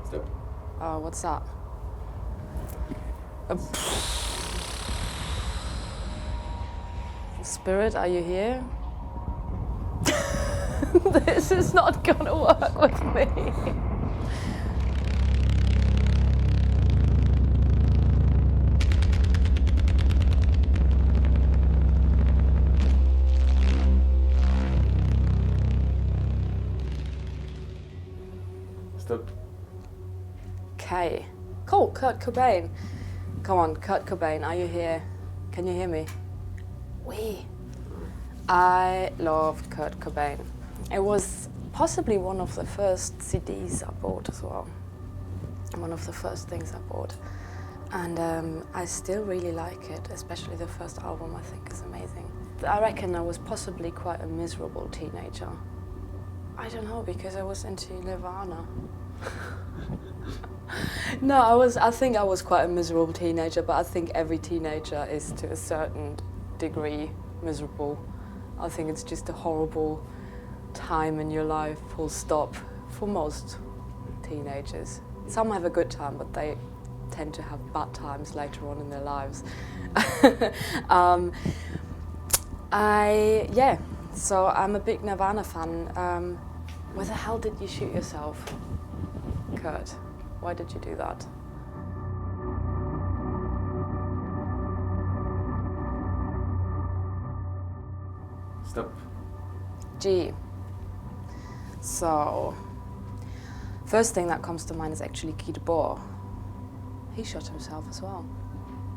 Stop. Oh, what's that? Spirit, are you here? This is not gonna work with me. Stop. Okay. Cool, Kurt Cobain. Come on, Kurt Cobain, are you here? Can you hear me? I loved Kurt Cobain. It was possibly one of the first CDs I bought as well. One of the first things I bought. And I still really like it, especially the first album I think is amazing. I reckon I was possibly quite a miserable teenager. I don't know, because I was into Nirvana. No, I think I was quite a miserable teenager, but I think every teenager is to a certain degree miserable. I think it's just a horrible time in your life, full stop, for most teenagers. Some have a good time, but they tend to have bad times later on in their lives. So I'm a big Nirvana fan. Where the hell did you shoot yourself, Kurt? Why did you do that? Stop. G. So, first thing that comes to mind is actually Guy Debord. He shot himself as well.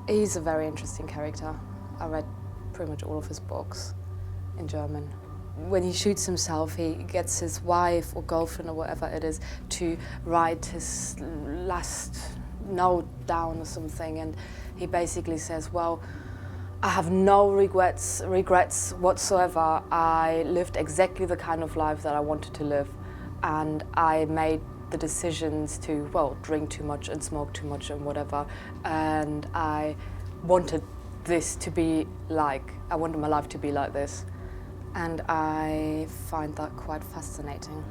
He's a very interesting character. I read pretty much all of his books in German. When he shoots himself, he gets his wife or girlfriend or whatever it is to write his last note down or something, and he basically says, well, I have no regrets whatsoever. I lived exactly the kind of life that I wanted to live, and I made the decisions to, well, drink too much and smoke too much and whatever, and I wanted this to be like, I wanted my life to be like this, and I find that quite fascinating.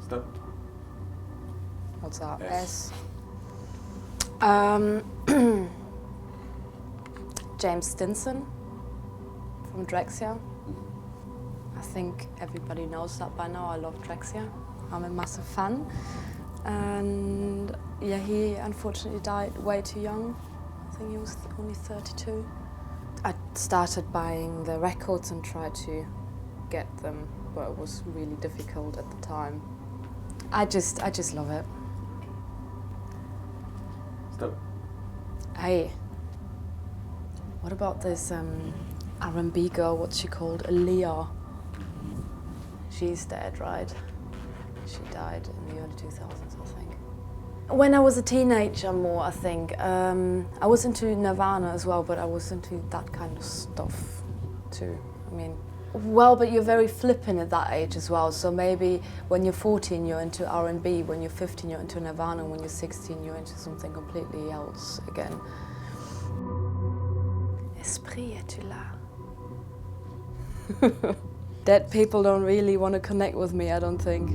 Stop. What's that? S. James Stinson from Drexciya. I think everybody knows that by now. I love Drexciya. I'm a massive fan. And yeah, he unfortunately died way too young. I think he was only 32. I started buying the records and tried to get them, but it was really difficult at the time. I just love it. Stop. Hey. What about this R&B girl, what's she called? Aaliyah. She's dead, right? She died in the early 2000s, I think. When I was a teenager more, I think. I was into Nirvana as well, but I was into that kind of stuff too. I mean, well, but you're very flippant at that age as well. So maybe when you're 14, you're into R&B. When you're 15, you're into Nirvana. When you're 16, you're into something completely else again. Esprit, es-tu là? Dead people don't really want to connect with me, I don't think.